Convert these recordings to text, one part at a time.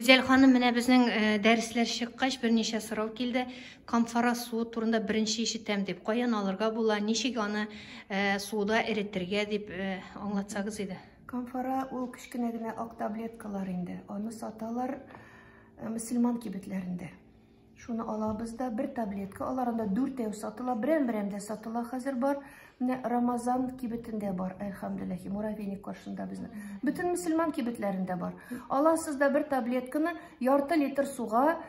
Гүзәл ханым, менә безнең дәресләр чыккач берничә сорау килде. Камфора суы турында беренче ишетәм дип, каян алырга була, ничек аны суда эретергә дип аңлатсагыз иде. Камфора ул кечкенә генә ак таблеткалар инде. Аны саталар мөселман кибетләрендә. Шуны алабыз да бер таблетка, аларында 4 сатыла, берәм-берәм дә сатыла хәзер бар. Менә Рамазан кибетендә бар, әлхәмдүлилләһи, муравейник каршында безнең. Бөтен мөселман кибетләрендә бар. Аласыз да бер таблетканы ярты литр суга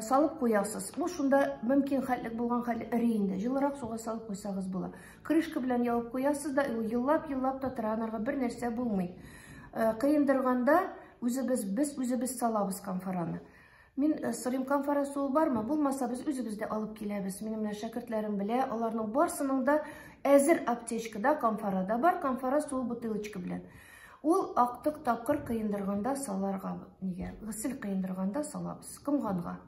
салып куясыз. Ул шунда мөмкин хәтлек булган хәле эри инде. Җылырак суга салып куйсагыз була. Крышка белән ябып куясыз да, ул еллап та тора, анарга бер нәрсә булмый. Кыендырганда без үзебез салабыз камфораны. Мин сорыйм, камфора суы бармы? Булмаса без үзебез дә алып киләбез. Минем менә шәкертләрем белә, аларның барсының да әзер аптечкада камфорада бар, камфора суы бутылочка белән. Ул актык тапкыр кыендырганда саларга, нигә? Гысел кыендырганда салабыз, кымганга.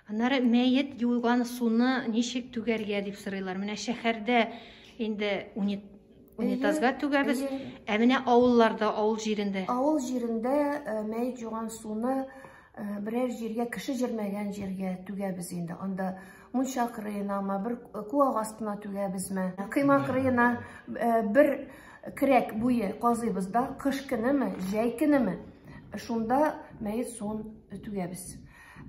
Аннары мәет юылган суны ничек түгәргә дип сорыйлар. Менә шәһәрдә инде унитазга түгәбез, менә авылларда, авыл җирендә. Авыл җирендә мәет юган суны берәр җиргә, кеше җирмәгән җиргә түгәбез инде. Анда мунча кырыенамы, бер куак астына түгәбезме, кыйма кырыена бер керәк буе казыйбыз да, кыш көнеме, җәй көнеме, шунда мәет суын түгәбез.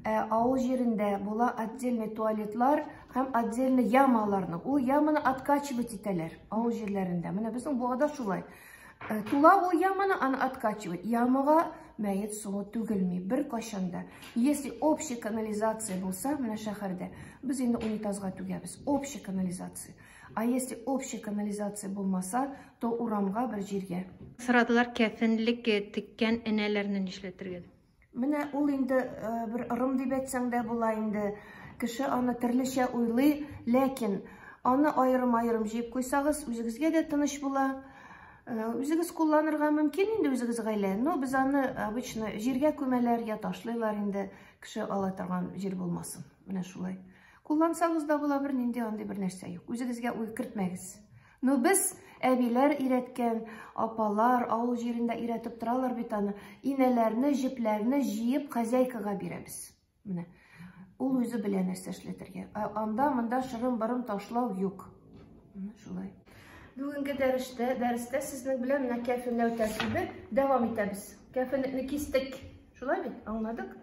Авыл җирендә була отдельный туалетлар һәм отдельный ямаларны. Ул яманы откачивать итәләр авыл җирләрендә. Менә безнең буада шулай. Тула ул яманы, аны откачивать. Ямага мәет суы түгелми бер кашанда. Если общая канализация булса, менә шәһәрдә, без инде унитазга түгәбез. Общая канализация. А если общая канализация булмаса, то урамга бер җиргә. Сорадылар кәфенлек теккән энәләрне нишләтергә. Менә ул инде бер ырым дип әйтсәң дә була инде. Кеше аны төрлечә уйлый, ләкин аны аерым-аерым җыеп куйсагыз, үзегезгә дә тыныч була. Үзегез кулланырга мөмкин инде үзегез гаилә. Но без аны обычно җиргә күмәләр, я ташлыйлар инде, кеше ала торган җир булмасын. Менә шулай. Куллансагыз да була, бер нинди андый бер нәрсә юк. Үзегезгә уй кертмәгез. Но без әбиләр өйрәткән, апалар авыл җирендә өйрәтеп торалар бит аны. Инәләрне, җепләрне җыеп хозяйкага бирәбез. Менә ул үзе белә нәрсә эшләтергә. Анда-монда шырым-барым ташлау юк. Шулай. Бүгенге дәрестә сезнең белән менә кәфенләү тәртибе дәвам итәбез. Кәфенлекне кистек. Шулай бит, аңладык?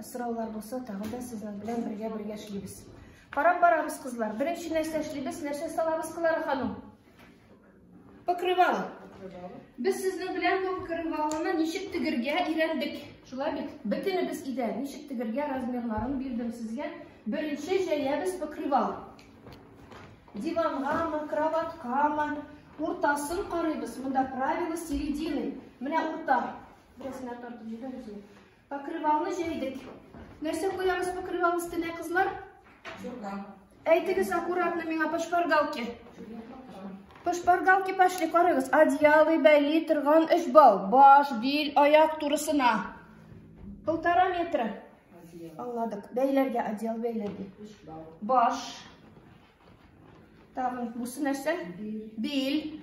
Сораулар булса, тагын да сезнең белән бергә эшлибез. Карап барабыз, кызлар. Беренче нәрсә эшлибез, нәрсә салабыз, Клара ханым? Покрывало. Без сезнең белән бу покрывалоны ничек тегергә өйрәндек. Шулай бит, бөтенебез идә, ничек тегергә размерларын бирдем сезгә. Беренче җәябез покрывало. Дивангамы, кроваткамы, уртасын карыйбыз. Монда правило середины. Менә урта. Берсенә тартып җибәрәбез. Покрывалны җәйдек. Нәрсә куябыз покрывал өстенә, кызлар? Әйтегез аккуратно миңа по шпаргалке. По шпаргалке пошли, карыгыз. Одеялы бәйли торган 3 бау. Баш, бил, аяк турысына. 1,5 метр. Аңладык. Бәйләргә, одеял бәйләргә. Баш. Тагын бусы нәрсә? Бил.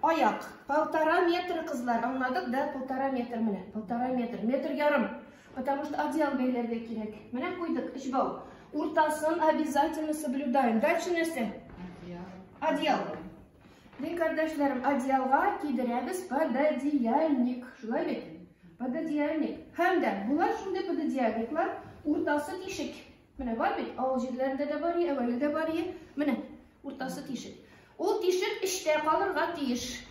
Аяк. 1,5 метр, кызлар. Аңладык да, 1,5 метр менә. 1,5 метр. Метр ярым. Потому что одеял бәйләргә кирәк. Менә куйдык 3 бау. Уртасын обязательно соблюдаем. Дальше нәрсә? Одеял. Дин кардәшләрем, одеялга кидерәбез пододеяльник. Шулай бит? Пододеяльник. Һәм дә була шундый пододеяльниклар, уртасы тишек. Менә бар бит, авыл җирләрендә дә бар, әвәле дә бар. Менә уртасы тишек. Ул тишек эчтә калырга тиеш.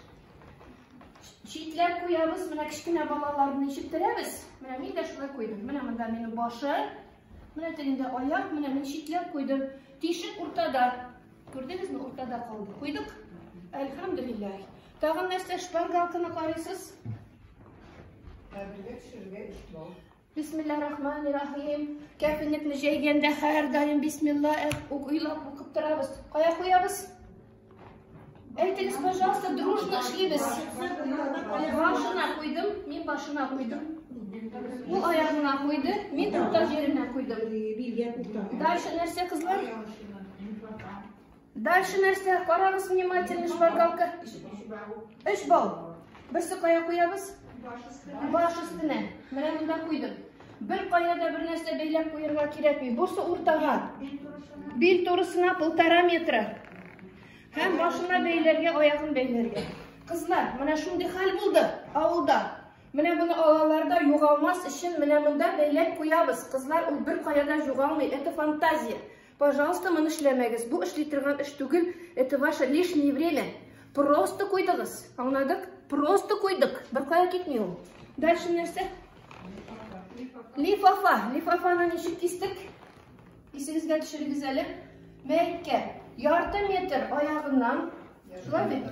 Читләп куябыз, менә кичкенә балаларны ишеттерәбез. Менә мин дә шулай куйдым. Менә монда минем башы, менә тегендә аяк, менә мин читләп куйдым. Тишек уртада. Күрдегезме, уртада калды. Куйдык. Әлхәмдүлилләһ. Тагын нәрсә, шпаргалканы карыйсыз? Бисмиллаһир-рахманир-рахим. Кәфенлекне җәйгәндә һәр даим бисмилла уйлап укып торабыз. Кая куябыз? Әйтегез, пожалуйста, дружно эшлибез. Башына куйдым, мин башына куйдым. Ул аягына куйды, мин урта җиренә куйдым. Дальше нәрсә, кызлар? Дальше нәрсә? Карагыз внимательно, шпаргалка. 3 бау. Берсе кая куябыз? Baş üstüne. Менә монда куйдым. Bir kayada bir нәрсә бәйләп куярга кирәкми. Бусы уртага. Бил турысына 1,5 метр. Һәм башына бәйләргә, аягын бәйләргә. Кызлар, менә шундый хәл булды авылда. Менә буны алаларда югалмас өчен менә монда бәйләп куябыз. Кызлар, ул бер каяда югалмый. Это фантазия. Пожалуйста, моны эшләмәгез. Бу эшли торган эш түгел. Это ваше лишнее время. Просто куйдыгыз. Аңладык? Просто куйдык. Бер кая китми ул. Дальше нәрсә? Лифафа. Лифафаны ничек кистек? Исегезгә төшерегез әле. Мәйткә. Ярты метр аягыннан, шулай бит?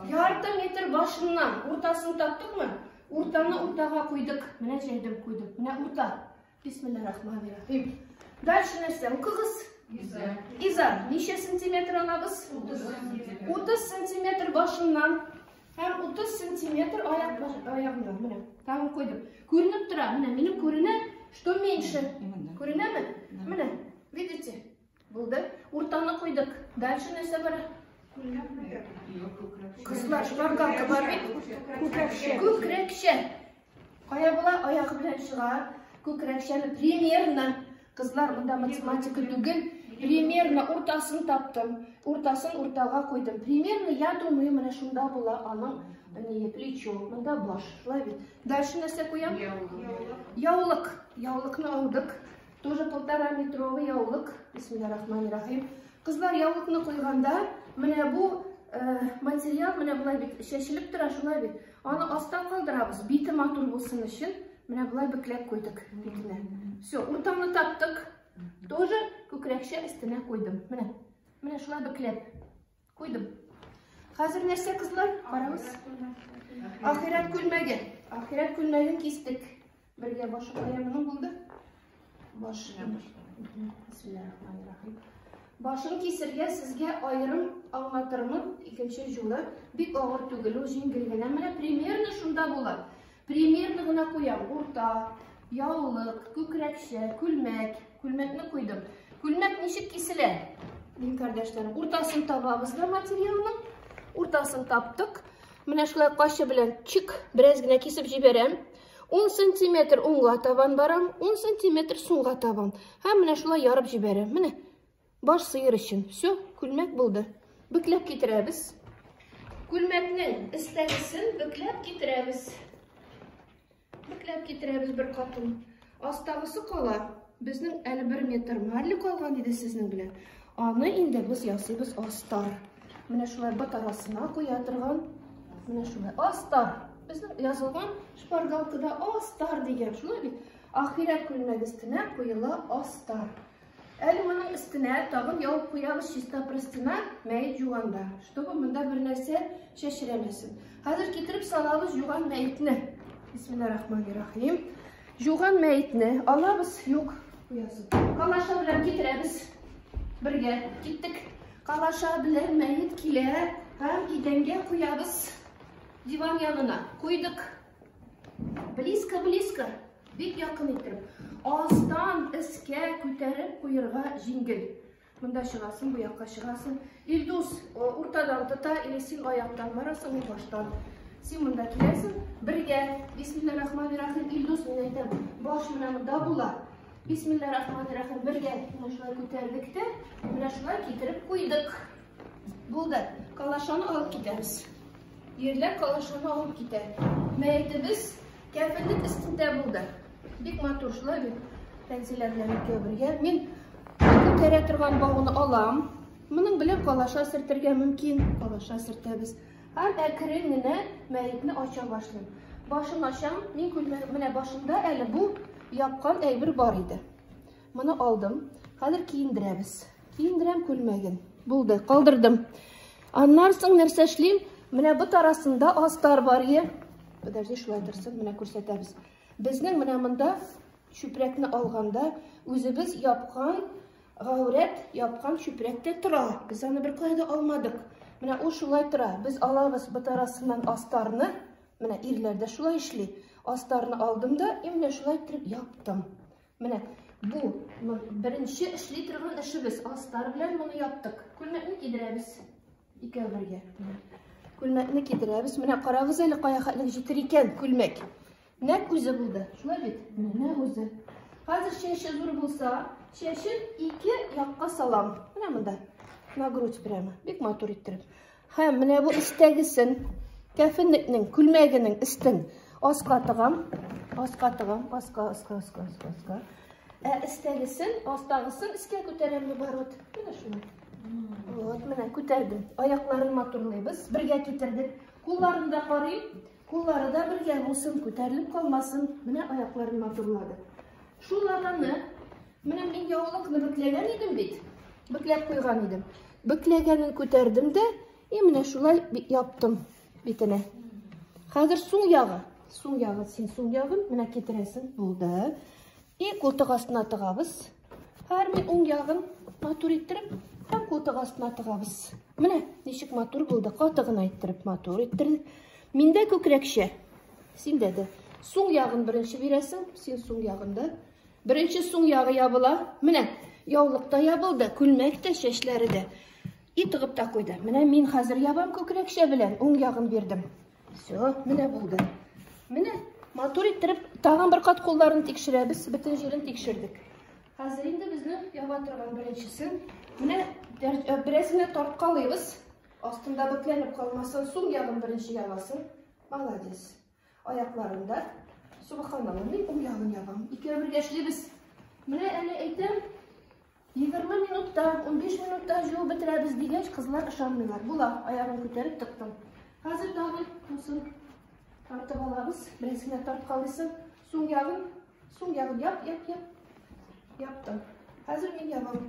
Ярты метр башыннан, уртасын таптыкмы? Уртаны уртага куйдык. Менә җәйдем куйдык. Менә урта. Бисмиллахиррахманиррахим. Дальше нәрсә? Укыгыз. Изар. Ничә сантиметр алабыз? 30 сантиметр башыннан һәм 30 сантиметр аягыннан. Менә. Тагын куйдым. Күренеп тора. Менә минем күренә, что меньше. Күренәме? Менә. Видите? Булды. Уртаны куйдык. Дальше нәрсә бар? Кызлар, шуларга бар бит. Күкрәкчә. Кая була? Аягы белән чыга. Күкрәкчәне примерно. Кызлар, монда математика түгел. Примерно уртасын таптым. Уртасын уртага куйдым. Примерно, я думаю, менә шунда була аның плечо. Монда баш. Шулай бит. Дальше нәрсә куям? Яулык. Яулыкны алдык. Тоже 1,5 метровый яулык. Бисмиллахиррахманиррахим. Кызлар, яулыкны куйганда, менә бу материал менә булай бит шәшелеп тора, шулай бит. Аны аста калдырабыз. Бите матур булсын өчен, менә булай бикләп куйдык битенә. Всё, уртаны таптык. Тоже күкрәкчә өстенә куйдым. Менә. Менә шулай бикләп куйдым. Хәзер нәрсә, кызлар? Карагыз. Ахират күлмәге. Ахират күлмәген кистек. Бергә башы каямының булды. Бисмиллахиррахманиррахим. Башын кисергә сезгә аерым аңлатырмын. Икенче юлы бик авыр түгел, ул җиңел генә. Менә примерно шунда була. Примерно гына куям. Урта, яулык, күкрәкчә, күлмәк. Күлмәкне куйдым. Күлмәк ничек киселә? Мин кардәшләрем, уртасын табабыз да материалның. Уртасын таптык. Менә шулай кашы белән чик, бераз гына кисеп җибәрәм. 10 сантиметр уңга табан барам, 10 сантиметр суңга табан. Һәм менә шулай ярып җибәрәм. Менә баш сыер өчен. Всё, күлмәк булды. Бикләп китерәбез. Күлмәкнең истәгесен бикләп китерәбез. Бикләп китерәбез бер катын. Астагысы кала. Безнең әле 1 метр мәлле калган иде сезнең белән. Аны инде без ясыйбыз астар. Менә шулай батарасына куя торган. Менә шулай астар. Безнең язылган шпаргалкада астар дигән. Шулай бит. Ахират күлмәге өстенә куела астар. Әле моның өстенә тагын яуып куябыз чиста простына мәйет юганда. Чтобы монда бер нәрсә шәшерәмәсен. Хәзер китереп салабыз юган мәетне. Бисмиллахиррахманиррахим. Юган мәетне алабыз. Юк, куясыз. Калаша белән китерәбез. Бергә киттек. Калаша белән мәет килә һәм идәнгә куябыз. Диван янына куйдык. Близко. Бик якын итеп. Астан искә күтәреп куярга җиңел. Монда чыгасың, бу якка чыгасың. Илдус уртадан тота, или син аяктан барасың, баштан. Син монда киләсең, бергә. Бисмиллахиррахманиррахим. Илдус, мин әйтәм, баш менә монда була. Бисмиллахиррахманиррахим. Бергә менә шулай күтәрдек тә, менә шулай китереп куйдык. Булды. Калашаны алып китәбез. Ерләр калашаны алып китә. Мәетебез кәфенлек өстендә булды. Бик матур, шулай бит. Тәнзилә белән икәү бергә. Мин күтәрә торган бауны алам. Моның белән калаша сөртергә мөмкин. Калаша сөртәбез. Һәм әкрен генә мәетне ача башлыйм. Башын ачам. Мин менә башында әле бу япкан әйбер бар иде. Моны алдым. Хәзер киендерәбез. Киендерәм күлмәген. Булды, калдырдым. Аннан соң нәрсә эшлим? Менә бу арасында астар бар иде. Подожди, шулай торсын, менә күрсәтәбез. Безнең менә монда чүпрәкне алганда үзебез япкан, гаурәт япкан чүпрәктә тора. Без аны бер кайда алмадык. Менә ул шулай тора. Без алабыз бу арасыннан астарны. Менә ирләрдә шулай эшли. Астарны алдым да, менә шулай итеп яптым. Менә бу беренче эшли торган эшебез. Астар белән моны яптык. Күлмәкне кидерәбез. Икәү бергә. Күлмәкне кидерәбез. Менә карагыз әле кая хәтлек җитер икән күлмәк. Нәк үзе булды. Шулай бит? Нәк үзе. Хәзер чәче зур булса, чәчен ике якка салам. Менә монда. На грудь прямо. Бик матур иттереп. Һәм менә бу истәгесен, кәфенлекнең, күлмәгенең истен аска тыгам. Аска тыгам. Аска. Истәгесен, астагысын искә күтәрәм барот. Менә шулай. Вот, менә күтәрдем. Аякларын матурлыйбыз. Бергә китердек. Кулларын да карыйм. Куллары да бергә булсын, күтәрелеп калмасын. Менә аякларын матурлады. Шул араны, менә мин яулыкны бөкләгән идем бит. Бөкләп куйган идем. Бөкләгәнен күтәрдем дә, менә шулай яптым битенә. Хәзер суң ягы, син суң ягын менә китерәсең. Булды. Култык астына тыгабыз. Һәр мин уң ягын матур иттереп, һәм култык астына тыгабыз. Менә ничек матур булды, катыгын иттереп матур иттердек. Миндә күкрәкчә. Синдә дә. Суң ягын беренче бирәсең, син суң ягында. Беренче суң ягы ябыла. Менә яулыкта ябылды, күлмәктә, чәчләре дә. Тыгып та куйды. Менә мин хәзер ябам күкрәкчә белән, уң ягын бирдем. Всё, менә булды. Менә матур иттереп, тагын бер кат кулларын тикшерәбез, бөтен җирен тикшердек. Хәзер инде безне яба торган беренчесен, менә берәсенә тарткалыйбыз. Астында бөкләнеп калмасын, суң ягын беренче ябасын. Молодец. Аякларында. Субханалла, мин уң ягын ябам. Икәү бергә эшлибез. Менә әле әйтәм, 20 минутта, 15 минутта җыю бетерәбез дигәч, кызлар ышанмыйлар. Була, аягын күтәреп тыктым. Хәзер тагын бусын тартып алабыз. Беренчесенә тарткалыйсың. Суң ягын яп. Яптым. Хәзер мин ябам.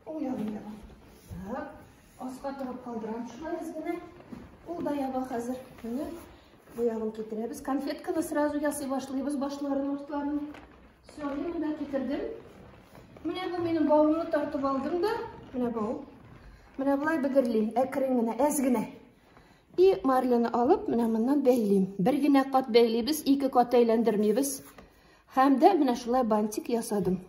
Уң ягын ябам. Аска тыгып калдырам. Шулай изгенә. Ул да яба хәзер. Менә бу ягын китерәбез. Конфетканы сразу ясый башлыйбыз, башларын, ортларын. Всё, мин монда китердем. Менә бу минем бавымны тартып алдым да, менә бау. Менә булай бөгерлим, әкрен генә, әз генә. Марляны алып, менә моннан бәйлим. Бер генә кат бәйлибез, ике кат әйләндермибез. Һәм дә менә шулай бантик ясадым.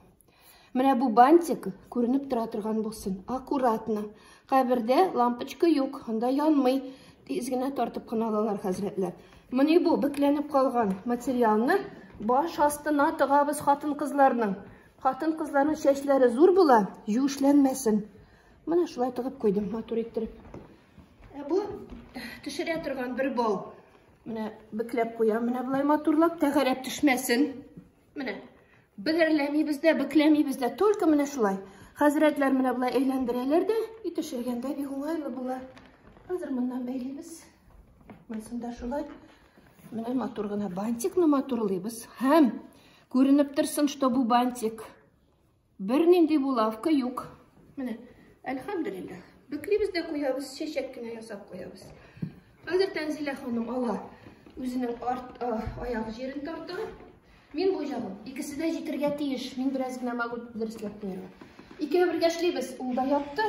Менә бу бантик күренеп тора торган булсын. Аккуратно. Кабердә лампочка юк, анда янмый. Тиз генә тартып кына алалар хәзрәтләр. Менә бу бөкләнеп калган материалны баш астына тыгабыз хатын-кызларның. Хатын-кызларның чәчләре зур була, юешләнмәсен. Менә шулай тыгып куйдым, матур иттереп. Бу төшерә торган бер бау. Менә бөкләп куям, менә булай матурлап, тәгәрәп төшмәсен. Менә бөгәрләмибез дә, бөкләмибез дә, только менә шулай. Хәзрәтләр менә булай әйләндерәләр дә, төшергәндә бик уңайлы була. Хәзер моннан бәйлибез. Менә шулай. Менә матур гына бантикны матурлыйбыз. Һәм күренеп торсын, что бу бантик. Бер нинди булавка юк. Менә, әлхәмдүлилләх. Бөклибез дә куябыз, чәчәк кенә ясап куябыз. Хәзер Тәнзилә ханым ала үзенең аяк җирен тарта. Мин бу җагым, икесе дә җитәргә тиеш. Мин бераз гына могу дәресләп куярга. Икәү бергә эшлибез. Ул да япты,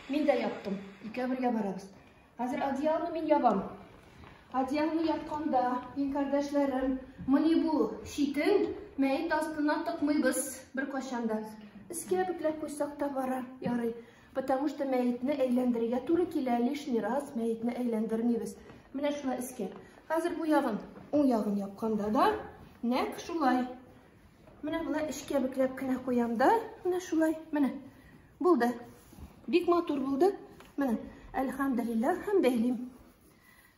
мин дә яптым. Икәү бергә барабыз. Хәзер одеялны мин ябам. Одеялны япканда, мин кардәшләрем, менә бу шитен мәйет астына тыкмыйбыз беркайчанда. Искә бөкләп куйсак та бара, ярый. Потому что мәетне әйләндерергә туры килә, лишний раз мәетне әйләндермибез. Менә шулай искә. Хәзер бу ягын, уң ягын япканда да, нәк шулай. Менә булай эшкә бөкләп кенә куям да, менә шулай. Менә булды. Бик матур булды. Менә, әлхәмдүлилләх, һәм бәйлим.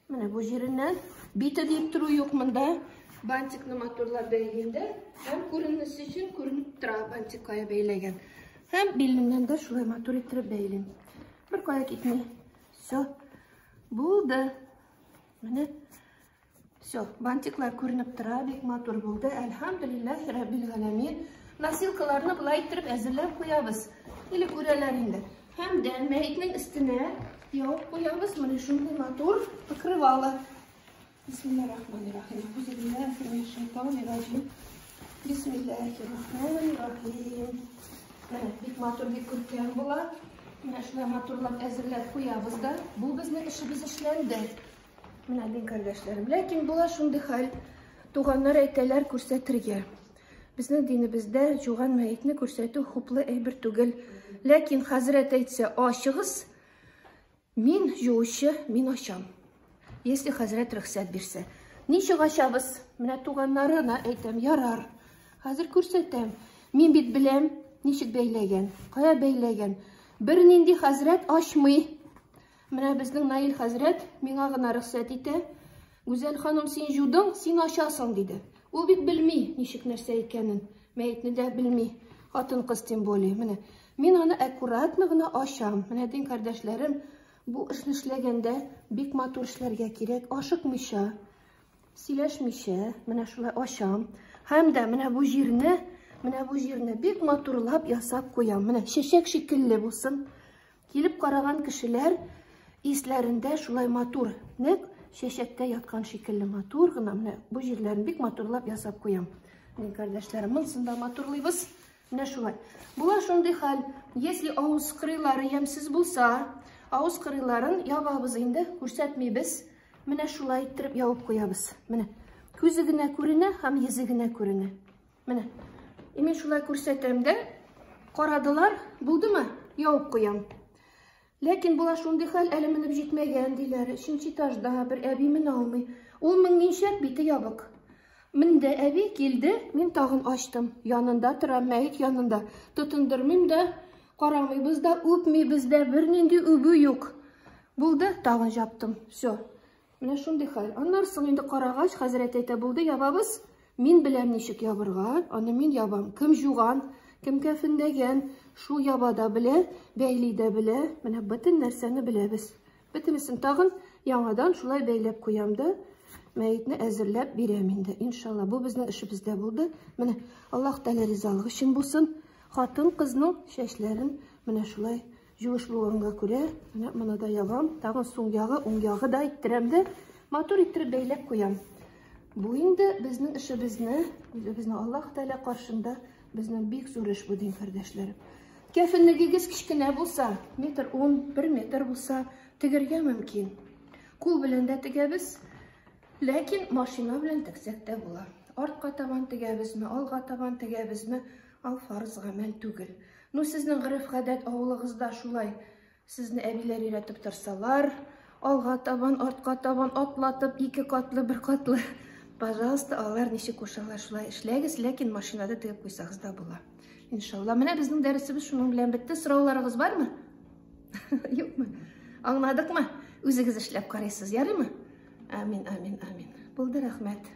Менә бу җиреннән бите дип тору юк монда. Бантикны матурлап бәйлгәндә, һәм күренеш өчен күренеп тора бантикка бәйләгән. Һәм биленнән дә шулай матур иттереп бәйлим. Бер кая китми. Всё. Булды. Менә. Всё, бантиклар күренеп тора, бик матур булды. Әлхәмдүлилләх, Раббил галәмин. Насилкаларны булай иттереп әзерләп куябыз. Или күрәләр инде. Һәм дә мәетнең өстенә яуып куябыз. Менә шундый матур покрывало. Бисмиллахир-рахманир-рахим. Бисмиллахир-рахманир-рахим. Менә бик матур, бик күркәм була. Менә шулай матурлап әзерләп куябыз да. Бу безнең эшебез эшләнде. Менә дин кардәшләрем. Ләкин була шундый хәл. Туганнар әйтәләр күрсәтергә. Безнең динебездә җуган мәетне күрсәтү хуплы әйбер түгел. Ләкин хәзрәт әйтсә, ачыгыз, мин җуучы, мин ачам. Если хәзрәт рөхсәт бирсә. Ничек ашабыз? Менә туганнарына әйтәм, ярар. Хәзер күрсәтәм. Мин бит беләм, ничек бәйләгән, кая бәйләгән. Бер нинди хәзрәт ашмый. Менә безнең Наил хәзрәт миңа гына рөхсәт итә. Гүзәл ханым, син жудың, син ашасың диде. Ул бит белми, ничек нәрсә икәнен. Мәйтне дә белми. Хатын-кыз тем более. Менә мин аны аккуратно гына ашам. Менә дин кардәшләрем, бу эшне эшләгәндә бик матур эшләргә кирәк, ашыкмыйча, сөйләшмичә, менә шулай ашам. Һәм дә менә бу җирне бик матурлап ясап куям. Менә чәчәк шикелле булсын. Килеп караган кешеләр исләрендә шулай матур, нәкъ чәчәктә яткан шикелле матур гына. Менә бу җирләрне бик матурлап ясап куям. Мин кардәшләрем, монсында матурлыйбыз. Менә шулай. Була шундый хәл, если авыз кырыйлары ямьсез булса, авыз кырыйларын ябабыз инде, күрсәтмибез. Менә шулай иттереп ябып куябыз. Менә күзе генә күренә һәм йөзе генә күренә. Менә мин шулай күрсәтәм дә, карадылар, булдымы? Ябып куям. Ләкин була шундый хәл, әле менеп җитмәгән диләр. 3нче этажда бер әби менә алмый. Ул меңничәк бите ябык. Менде әби килде, мин тагын ачтым. Янында тора, мәйет янында. Тотындырмыйм да, карамыйбыз да, үпмибез дә, бер нинди үбү юк. Булды, тагын жаптым. Всё. Менә шундый хәл. Аннан соң инде карагач, хәзрәт әйтә, булды, ябабыз. Мин беләм ничек ябырга, аны мин ябам. Кем жуган, кем кәфендәгән, шул ябада белә, бәйли дә белә. Менә бөтен нәрсәне беләбез. Бөтенесен тагын яңадан шулай бәйләп куям да, мәйтне әзерләп бирәм инде. Иншалла, бу безнең эшебездә булды. Менә Аллаһ Тәгалә ризалыгы өчен булсын. Хатын кызның чәчләрен менә шулай җуыш булганга күрә, менә моны да ябам. Тагын суң ягы, уң ягы да иттерәм дә, матур иттереп бәйләп куям. Бу инде безнең эшебезне, безнең Аллаһ Тәгалә каршында безнең бик зур эш бу, дин кардәшләрем. Кәфенлегегез кичкенә булса, метр 10, 1 метр булса, тегергә мөмкин. Кул белән дә тегәбез. Ләкин машина белән тексәк тә була. Артка табан тегәбезме, алга табан тегәбезме, ал фарыз гамәл түгел. Ну, сезнең гырыф-гадәт авылыгызда шулай, сезне әбиләр өйрәтеп торсалар, алга табан, артка табан атлатып, 2 катлы, 1 катлы. Пожалуйста, алар ничек кушалар, шулай эшләгез, ләкин машинада тегеп куйсагыз да була. Иншалла. Менә безнең дәресебез шуның белән бетте. Сорауларыгыз бармы? Юкмы? Аңладыкмы? Үзегез эшләп карыйсыз, ярыймы? Амин, амин, амин. Булды, рәхмәт.